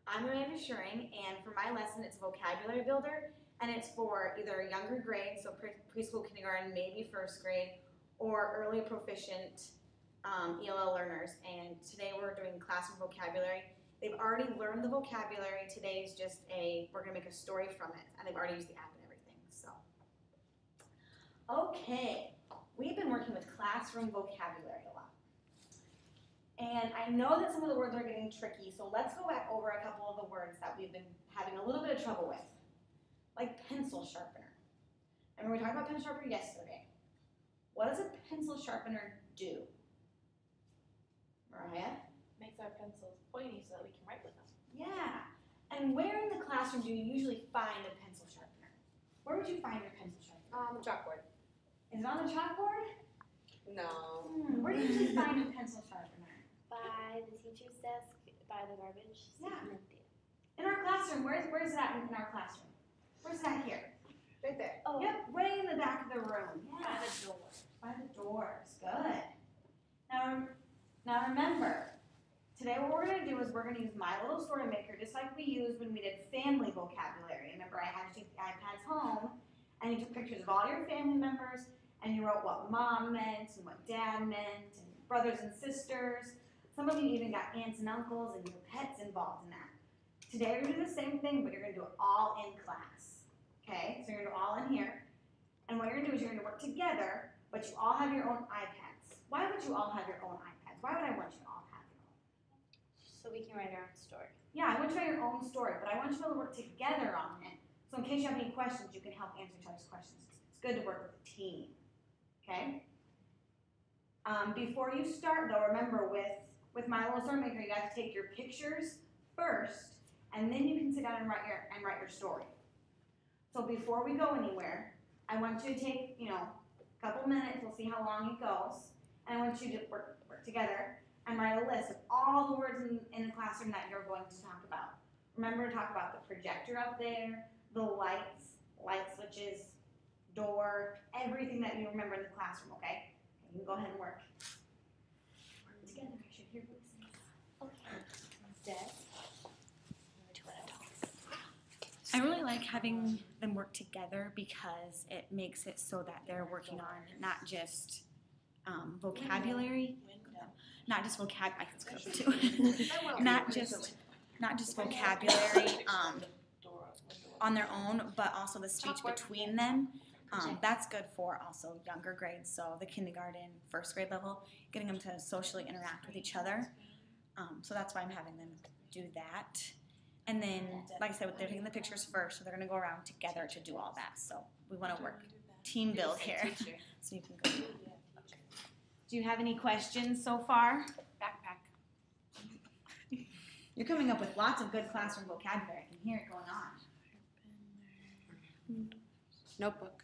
I'm Amanda Schuring, and for my lesson, it's a vocabulary builder, and it's for either younger grades, so preschool, kindergarten, maybe first grade, or early proficient ELL learners. And today we're doing classroom vocabulary. They've already learned the vocabulary. Today is just we're gonna make a story from it, and they've already used the app and everything, so. Okay, we've been working with classroom vocabulary a lot. And I know that some of the words are getting tricky, so let's go back over a couple of the words that we've been having a little bit of trouble with, like pencil sharpener. Remember we talked about pencil sharpener yesterday. What does a pencil sharpener do? Mariah? Makes our pencils pointy so that we can write with them. Yeah. And where in the classroom do you usually find a pencil sharpener? Where would you find your pencil sharpener? On the chalkboard. Is it on the chalkboard? No. Where do you usually find a pencil sharpener? By the teacher's desk, by the garbage. Yeah. In our classroom, where's that in our classroom? Where's that here? Right there. Oh. Yep, right in the back of the room. Yeah. By the door. By the doors. Good. Now remember, today what we're going to do is we're going to use My Little Story Maker just like we used when we did family vocabulary. Remember, I had you take the iPads home and you took pictures of all your family members and you wrote what mom meant and what dad meant and brothers and sisters. Some of you even got aunts and uncles and your pets involved in that. Today we're going to do the same thing, but you're going to do it all in class. Okay? So you're going to do it all in here. And what you're going to do is you're going to work together, but you all have your own iPads. Why would you all have your own iPads? Why would I want you to all have your own? So we can write our own story. Yeah, I want you to write your own story, but I want you to work together on it. So in case you have any questions, you can help answer each other's questions. It's good to work with a team. Okay? Before you start, though, remember with My Little Story Maker, you got to take your pictures first, and then you can sit down and write your story. So before we go anywhere, I want you to take, a couple minutes, we'll see how long it goes, and I want you to work together and write a list of all the words in the classroom that you're going to talk about. Remember to talk about the projector up there, the light switches, door, everything that you remember in the classroom, okay? You can go ahead and work. Work together, I should hear voices. Okay. Desk. I really like having them work together because it makes it so that they're working on not just vocabulary, not just vocabulary. I can scrub too. not just vocabulary on their own, but also the speech between them. That's good for also younger grades, so the kindergarten, first grade level, getting them to socially interact with each other. So that's why I'm having them do that. And then, like I said, they're taking the pictures first, so they're going to go around together to do all that. So we want to work team build here. So you can go. Do you have any questions so far? Backpack. You're coming up with lots of good classroom vocabulary. I can hear it going on. Notebook.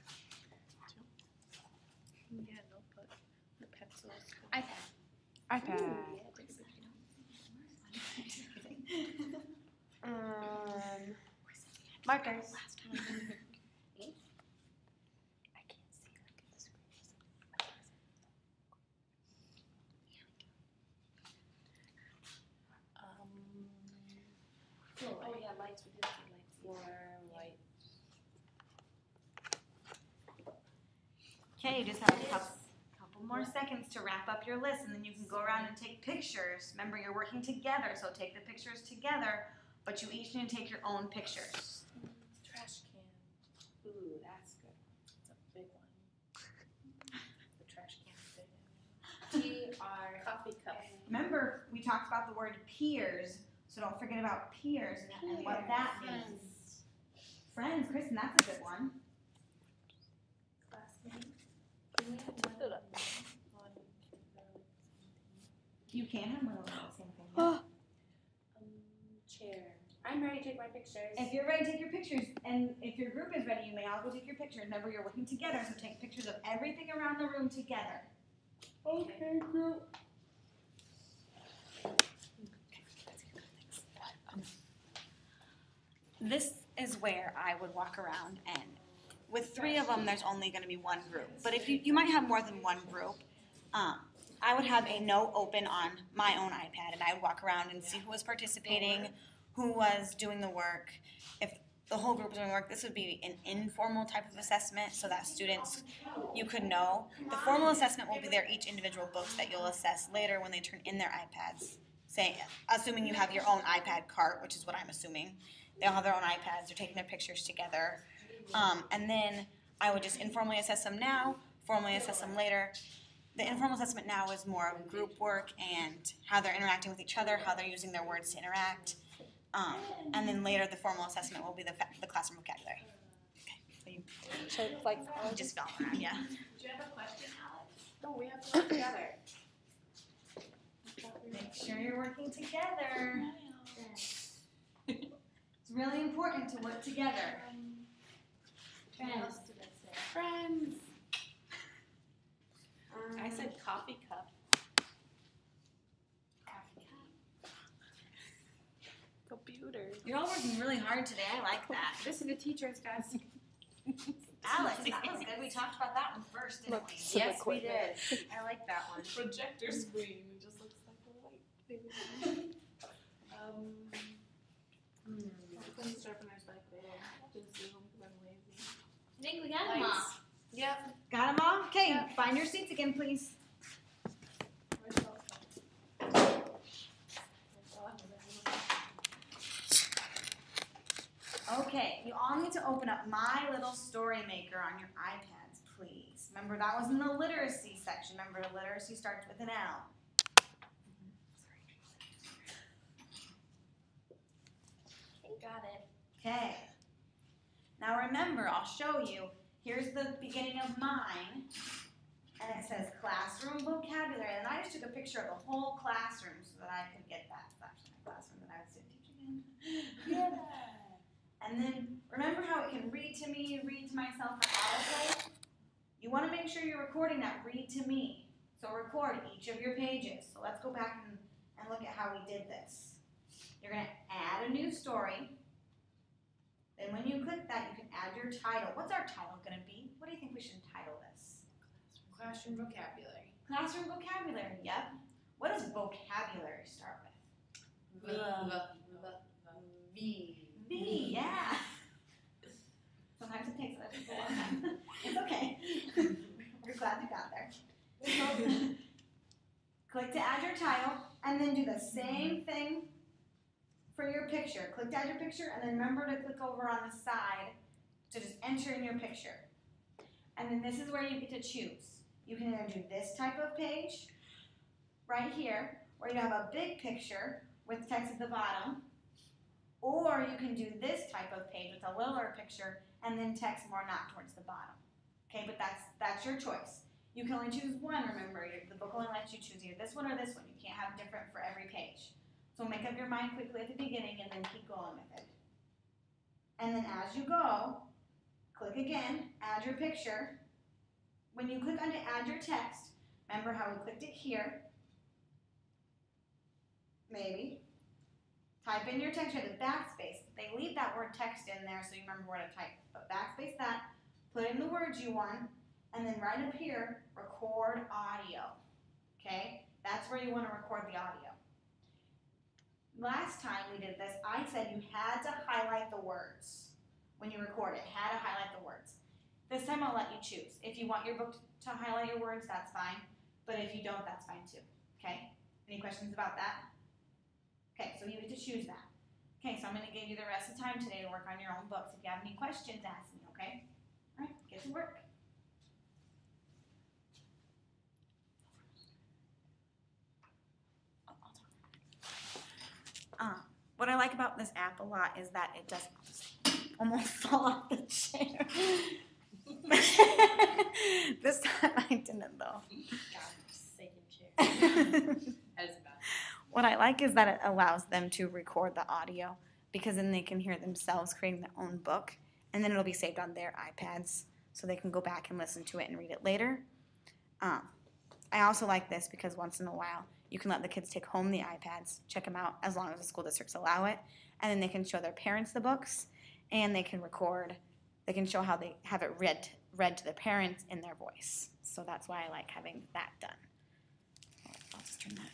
Yeah, notebook. The pencils. iPad. Markers. I can't see like the screen. Oh yeah, lights. We did see lights. Floor lights. Okay, you just have a couple more seconds to wrap up your list, and then you can go around and take pictures. Remember, you're working together, so take the pictures together, but you each need to take your own pictures. Trash can. Ooh, that's good. It's a big one. The trash can is big. TR. Coffee cup. Remember, we talked about the word peers, so don't forget about peers and what that means. Friends, Kristen, that's a good one. You can have one of those same thing. Yeah. Chair. I'm ready to take my pictures. If you're ready to take your pictures, and if your group is ready, you may all go take your pictures. Remember, you're working together, so take pictures of everything around the room together. Okay, group. This is where I would walk around, and with 3 of them, there's only going to be one group. But if you might have more than one group, I would have a note open on my own iPad, and I would walk around and see who was participating, who was doing the work. If the whole group was doing work, this would be an informal type of assessment so that students, you could know. The formal assessment will be their each individual books that you'll assess later when they turn in their iPads. Assuming you have your own iPad cart, which is what I'm assuming. They all have their own iPads, they're taking their pictures together. And then I would just informally assess them now, formally assess them later. The informal assessment now is more of group work and how they're interacting with each other, how they're using their words to interact. And then later the formal assessment will be the classroom vocabulary. Okay, so you just fell around, yeah. Do you have a question, Alex? No, we have to work together. Make sure you're working together. It's really important to work together. Friends. Friends. I said coffee cup. Computer. You're all working really hard today. I like that. This is the teacher's desk. Alex, that was good. We talked about that one first, didn't we? Yes, we did. I like that one. Projector screen, it just looks like a light thing. I couldn't sharpeners back there. Just Zoom because I'm lazy. I think we got them all. Lights. Yep. Got them all? Okay, Yep. find your seats again, please. Where's the- Okay, you all need to open up My Little Story Maker on your iPads, please. Remember, that was in the literacy section. Remember, literacy starts with an L. Got it. Okay. Now remember, I'll show you. Here's the beginning of mine. And it says classroom vocabulary. And I just took a picture of the whole classroom so that I could get that. It's actually my classroom that I was teaching in. Yeah. And then remember how it can read to me, read to myself, or autoplay? You want to make sure you're recording that read to me. So record each of your pages. So let's go back and look at how we did this. You're going to add a new story. Then when you click that, you can add your title. What's our title going to be? What do you think we should title this? Classroom vocabulary. Classroom vocabulary, yep. What does vocabulary start with? V. V, yeah. Sometimes it takes a long time. It's okay. We're glad you got there. Click to add your title, and then do the same thing for your picture. Click to add your picture, and then remember to click over on the side to just enter in your picture. And then this is where you get to choose. You can either do this type of page, right here, where you have a big picture with text at the bottom, or you can do this type of page with a littler picture and then text more not towards the bottom. Okay, but that's your choice. You can only choose one, remember. The book only lets you choose either this one or this one. You can't have different for every page. So make up your mind quickly at the beginning and then keep going with it. And then as you go, click again, add your picture. When you click on to add your text, remember how we clicked it here. Maybe. Type in your text with a backspace. They leave that word text in there so you remember where to type. But backspace that, put in the words you want, and then right up here, record audio. Okay? That's where you want to record the audio. Last time we did this, I said you had to highlight the words when you record it. Had to highlight the words. This time I'll let you choose. If you want your book to highlight your words, that's fine. But if you don't, that's fine too. Okay? Any questions about that? Okay, so you get to choose that. Okay, so I'm going to give you the rest of the time today to work on your own books. If you have any questions, ask me, okay? All right, get to work. What I like about this app a lot is that it doesn't almost fall off the chair. This time I didn't though. What I like is that it allows them to record the audio because then they can hear themselves creating their own book and then it'll be saved on their iPads so they can go back and listen to it and read it later. I also like this because once in a while you can let the kids take home the iPads, check them out as long as the school districts allow it, and then they can show their parents the books and they can record, they can show how they have it read to the parents in their voice. So that's why I like having that done. I'll just turn that.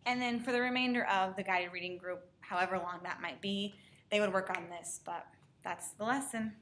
And then for the remainder of the guided reading group, however long that might be, they would work on this, but that's the lesson.